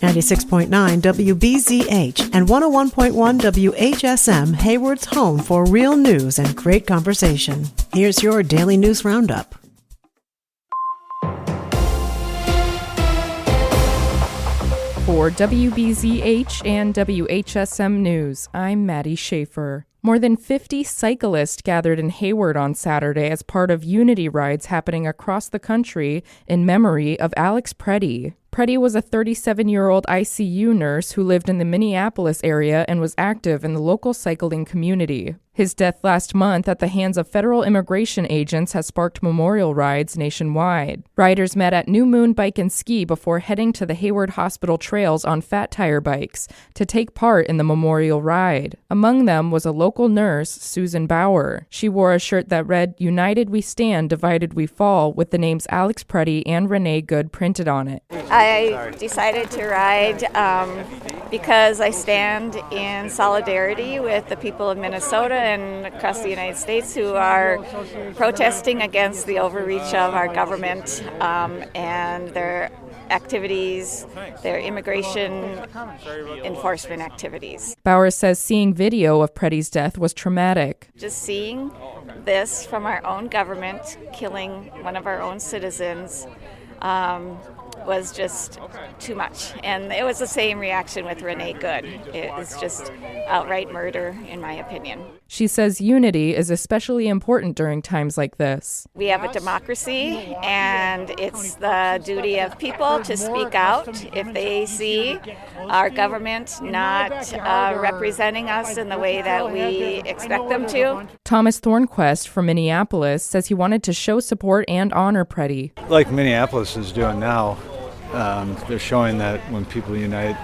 96.9 WBZH and 101.1 WHSM, Hayward's home for real news and great conversation. Here's your daily news roundup. For WBZH and WHSM News, I'm Maddie Schaefer. More than 50 cyclists gathered in Hayward on Saturday as part of unity rides happening across the country in memory of Alex Preddy. Preddy was a 37-year-old ICU nurse who lived in the Minneapolis area and was active in the local cycling community. His death last month at the hands of federal immigration agents has sparked memorial rides nationwide. Riders met at New Moon Bike and Ski before heading to the Hayward Hospital trails on fat tire bikes to take part in the memorial ride. Among them was a local nurse, Susan Bauer. She wore a shirt that read, "United we stand, divided we fall," with the names Alex Preddy and Renee Good printed on it. I decided to ride because I stand in solidarity with the people of Minnesota and across the United States who are protesting against the overreach of our government and their activities, their immigration enforcement activities. Bauer says seeing video of Preddy's death was traumatic. Just seeing this from our own government killing one of our own citizens was just too much. And it was the same reaction with Renee Good. It was just outright murder, in my opinion. She says unity is especially important during times like this. We have a democracy, and it's the duty of people to speak out if they see our government not representing us in the way that we expect them to. Thomas Thornquist from Minneapolis says he wanted to show support and honor Preddy. Like Minneapolis is doing now, they're showing that when people unite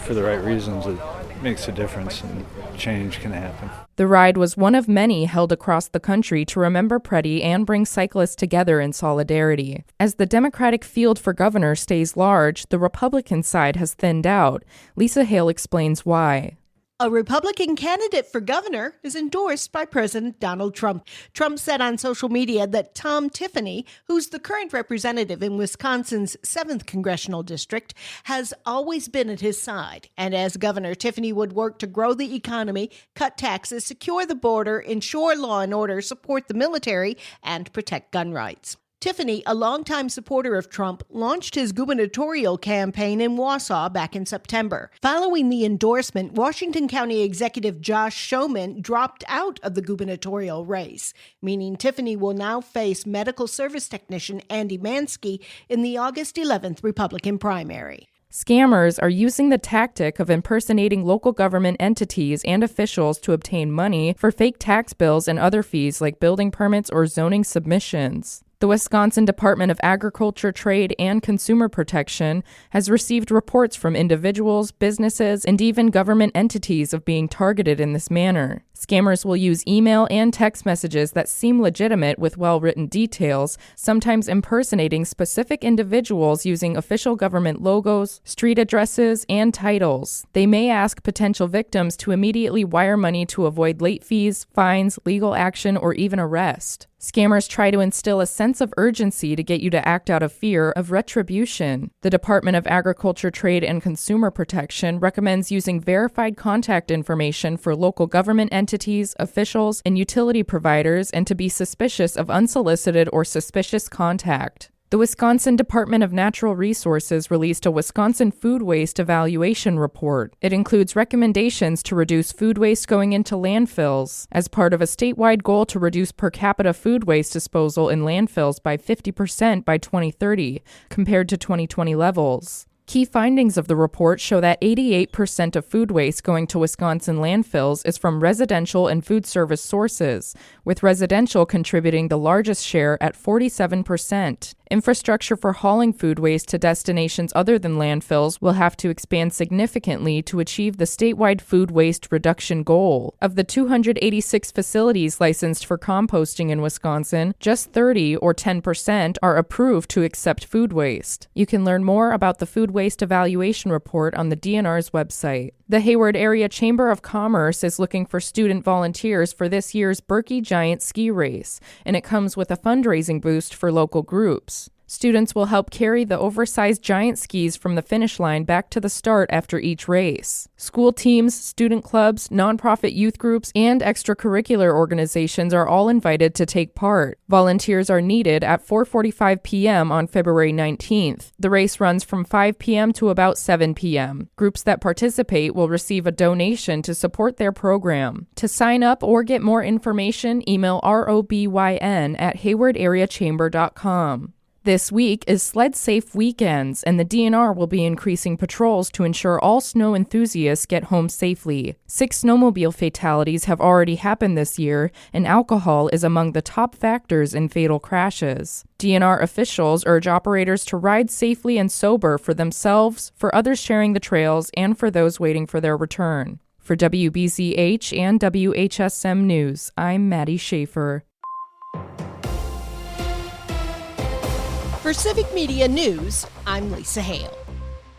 for the right reasons, it makes a difference and change can happen. The ride was one of many held across the country to remember Preddy and bring cyclists together in solidarity. As the Democratic field for governor stays large, the Republican side has thinned out. Lisa Hale explains why. A Republican candidate for governor is endorsed by President Donald Trump. Trump said on social media that Tom Tiffany, who's the current representative in Wisconsin's 7th congressional district, has always been at his side. And as governor, Tiffany would work to grow the economy, cut taxes, secure the border, ensure law and order, support the military, and protect gun rights. Tiffany, a longtime supporter of Trump, launched his gubernatorial campaign in Wausau back in September. Following the endorsement, Washington County Executive Josh Schoeman dropped out of the gubernatorial race, meaning Tiffany will now face medical service technician Andy Mansky in the August 11th Republican primary. Scammers are using the tactic of impersonating local government entities and officials to obtain money for fake tax bills and other fees like building permits or zoning submissions. The Wisconsin Department of Agriculture, Trade, and Consumer Protection has received reports from individuals, businesses, and even government entities of being targeted in this manner. Scammers will use email and text messages that seem legitimate with well-written details, sometimes impersonating specific individuals using official government logos, street addresses, and titles. They may ask potential victims to immediately wire money to avoid late fees, fines, legal action, or even arrest. Scammers try to instill a sense of urgency to get you to act out of fear of retribution. The Department of Agriculture, Trade, and Consumer Protection recommends using verified contact information for local government entities, officials, and utility providers, and to be suspicious of unsolicited or suspicious contact. The Wisconsin Department of Natural Resources released a Wisconsin food waste evaluation report. It includes recommendations to reduce food waste going into landfills as part of a statewide goal to reduce per capita food waste disposal in landfills by 50% by 2030, compared to 2020 levels. Key findings of the report show that 88% of food waste going to Wisconsin landfills is from residential and food service sources, with residential contributing the largest share at 47%. Infrastructure for hauling food waste to destinations other than landfills will have to expand significantly to achieve the statewide food waste reduction goal. Of the 286 facilities licensed for composting in Wisconsin, just 30 or 10% are approved to accept food waste. You can learn more about the food waste evaluation report on the DNR's website. The Hayward Area Chamber of Commerce is looking for student volunteers for this year's Berkey Giant Ski Race, and it comes with a fundraising boost for local groups. Students will help carry the oversized giant skis from the finish line back to the start after each race. School teams, student clubs, nonprofit youth groups, and extracurricular organizations are all invited to take part. Volunteers are needed at 4:45 p.m. on February 19th. The race runs from 5 p.m. to about 7 p.m. Groups that participate will receive a donation to support their program. To sign up or get more information, email robyn@haywardareachamber.com. This week is Sled Safe Weekends, and the DNR will be increasing patrols to ensure all snow enthusiasts get home safely. 6 snowmobile fatalities have already happened this year, and alcohol is among the top factors in fatal crashes. DNR officials urge operators to ride safely and sober for themselves, for others sharing the trails, and for those waiting for their return. For WBZH and WHSM News, I'm Maddie Schaefer. For Civic Media News, I'm Lisa Hale.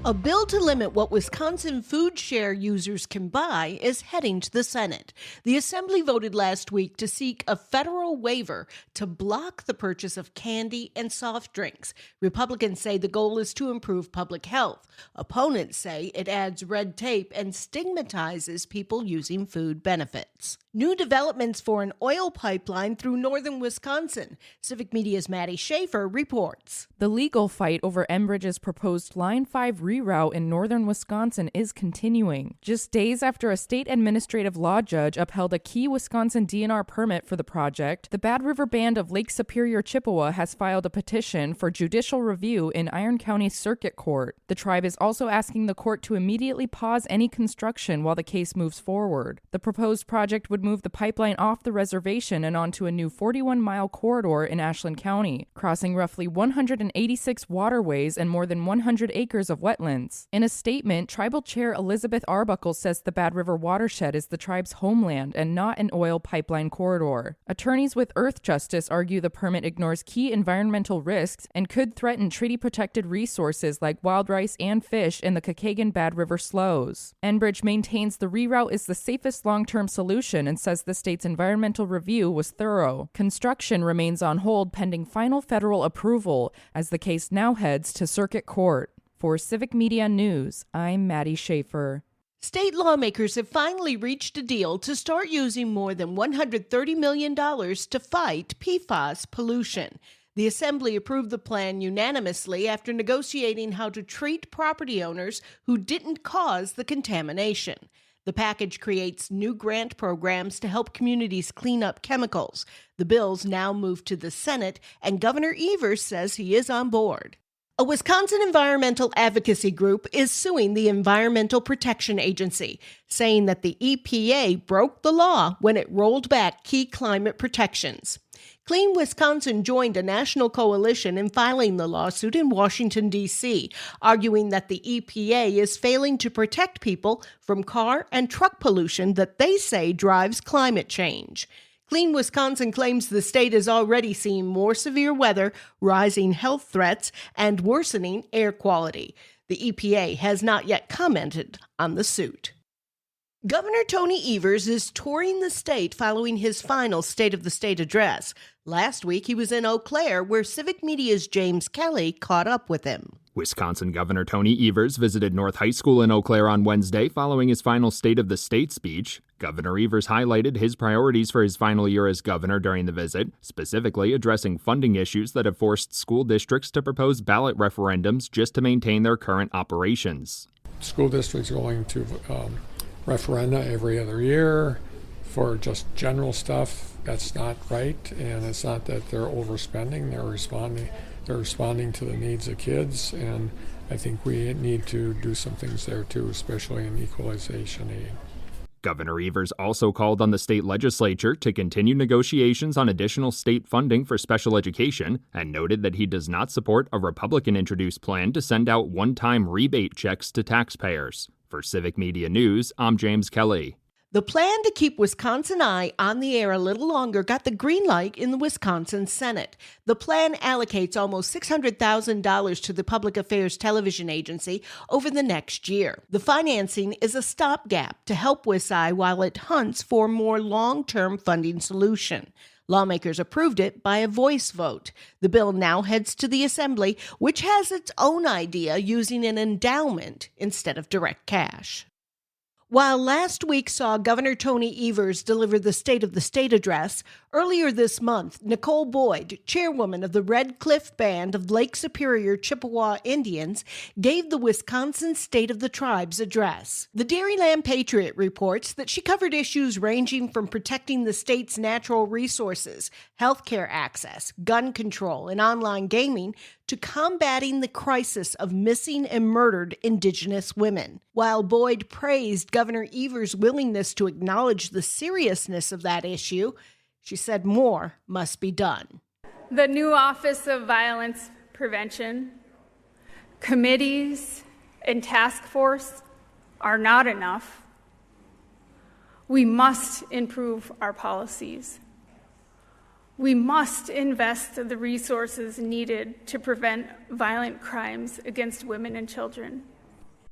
A bill to limit what Wisconsin food share users can buy is heading to the Senate. The Assembly voted last week to seek a federal waiver to block the purchase of candy and soft drinks. Republicans say the goal is to improve public health. Opponents say it adds red tape and stigmatizes people using food benefits. New developments for an oil pipeline through northern Wisconsin. Civic Media's Maddie Schaefer reports. The legal fight over Enbridge's proposed Line 5 reroute in northern Wisconsin is continuing. Just days after a state administrative law judge upheld a key Wisconsin DNR permit for the project, the Bad River Band of Lake Superior, Chippewa has filed a petition for judicial review in Iron County Circuit Court. The tribe is also asking the court to immediately pause any construction while the case moves forward. The proposed project would move the pipeline off the reservation and onto a new 41-mile corridor in Ashland County, crossing roughly 186 waterways and more than 100 acres of wetlands. In a statement, Tribal Chair Elizabeth Arbuckle says the Bad River watershed is the tribe's homeland and not an oil pipeline corridor. Attorneys with Earth Justice argue the permit ignores key environmental risks and could threaten treaty-protected resources like wild rice and fish in the Kakagan-Bad River sloughs. Enbridge maintains the reroute is the safest long-term solution and says the state's environmental review was thorough. Construction remains on hold pending final federal approval as the case now heads to Circuit Court. For Civic Media News, I'm Maddie Schaefer. State lawmakers have finally reached a deal to start using more than $130 million to fight PFAS pollution. The Assembly approved the plan unanimously after negotiating how to treat property owners who didn't cause the contamination. The package creates new grant programs to help communities clean up chemicals. The bills now move to the Senate, and Governor Evers says he is on board. A Wisconsin environmental advocacy group is suing the Environmental Protection Agency, saying that the EPA broke the law when it rolled back key climate protections. Clean Wisconsin joined a national coalition in filing the lawsuit in Washington, D.C., arguing that the EPA is failing to protect people from car and truck pollution that they say drives climate change. Clean Wisconsin claims the state is already seeing more severe weather, rising health threats, and worsening air quality. The EPA has not yet commented on the suit. Governor Tony Evers is touring the state following his final State of the State address. Last week, he was in Eau Claire, where Civic Media's James Kelly caught up with him. Wisconsin Governor Tony Evers visited North High School in Eau Claire on Wednesday following his final State of the State speech. Governor Evers highlighted his priorities for his final year as governor during the visit, specifically addressing funding issues that have forced school districts to propose ballot referendums just to maintain their current operations. School districts going to referenda every other year for just general stuff. That's not right, and it's not that they're overspending. They're responding to the needs of kids, and I think we need to do some things there too, especially in equalization aid. Governor Evers also called on the state legislature to continue negotiations on additional state funding for special education and noted that he does not support a Republican-introduced plan to send out one-time rebate checks to taxpayers. For Civic Media News, I'm James Kelly. The plan to keep Wisconsin Eye on the air a little longer got the green light in the Wisconsin Senate. The plan allocates almost $600,000 to the Public Affairs Television Agency over the next year. The financing is a stopgap to help WisEye while it hunts for a more long-term funding solution. Lawmakers approved it by a voice vote. The bill now heads to the Assembly, which has its own idea using an endowment instead of direct cash. While last week saw Governor Tony Evers deliver the State of the State address, earlier this month, Nicole Boyd, chairwoman of the Red Cliff Band of Lake Superior Chippewa Indians, gave the Wisconsin State of the Tribes address. The Dairyland Patriot reports that she covered issues ranging from protecting the state's natural resources, healthcare access, gun control, and online gaming, to combating the crisis of missing and murdered Indigenous women. While Boyd praised Governor Evers' willingness to acknowledge the seriousness of that issue, she said more must be done. The new Office of Violence Prevention, committees, and task force are not enough. We must improve our policies. We must invest the resources needed to prevent violent crimes against women and children.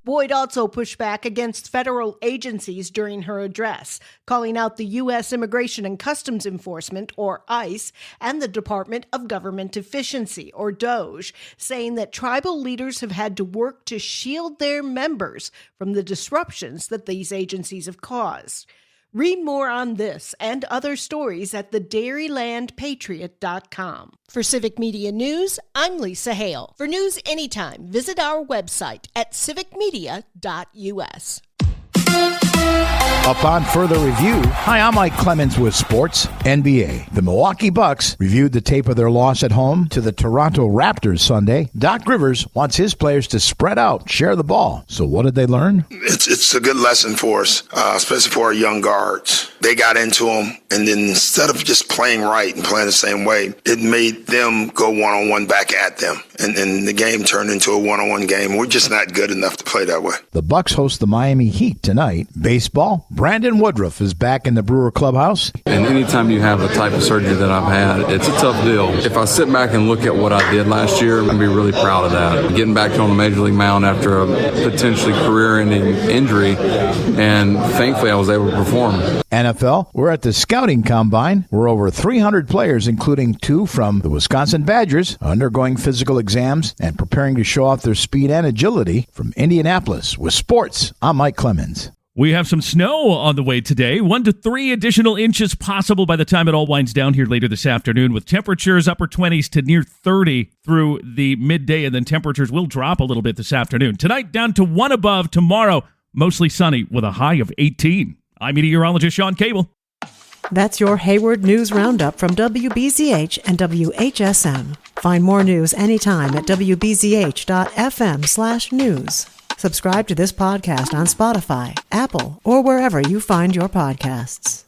Boyd also pushed back against federal agencies during her address, calling out the U.S. Immigration and Customs Enforcement, or ICE, and the Department of Government Efficiency, or DOGE, saying that tribal leaders have had to work to shield their members from the disruptions that these agencies have caused. Read more on this and other stories at thedairylandpatriot.com. For Civic Media News, I'm Lisa Hale. For news anytime, visit our website at civicmedia.us. Upon further review, hi, I'm Mike Clemens with Sports NBA. The Milwaukee Bucks reviewed the tape of their loss at home to the Toronto Raptors Sunday. Doc Rivers wants his players to spread out, share the ball. So what did they learn? It's a good lesson for us, especially for our young guards. They got into them, and then instead of just playing right and playing the same way, it made them go one-on-one back at them. And the game turned into a one-on-one game. We're just not good enough to play that way. The Bucks host the Miami Heat tonight. Baseball, Brandon Woodruff is back in the Brewer clubhouse. And anytime you have the type of surgery that I've had, it's a tough deal. If I sit back and look at what I did last year, I'd be really proud of that. Getting back on the major league mound after a potentially career-ending injury, and thankfully I was able to perform. NFL, we're at the Scouting Combine. We're over 300 players, including 2 from the Wisconsin Badgers, undergoing physical exams and preparing to show off their speed and agility from Indianapolis. With sports, I'm Mike Clemens. We have some snow on the way today. 1 to 3 additional inches possible by the time it all winds down here later this afternoon, with temperatures upper 20s to near 30 through the midday, and then temperatures will drop a little bit this afternoon. Tonight down to 1 above. Tomorrow mostly sunny with a high of 18. I'm meteorologist Sean Cable. That's your Hayward News Roundup from WBZH and WHSM. Find more news anytime at wbzh.fm/news. Subscribe to this podcast on Spotify, Apple, or wherever you find your podcasts.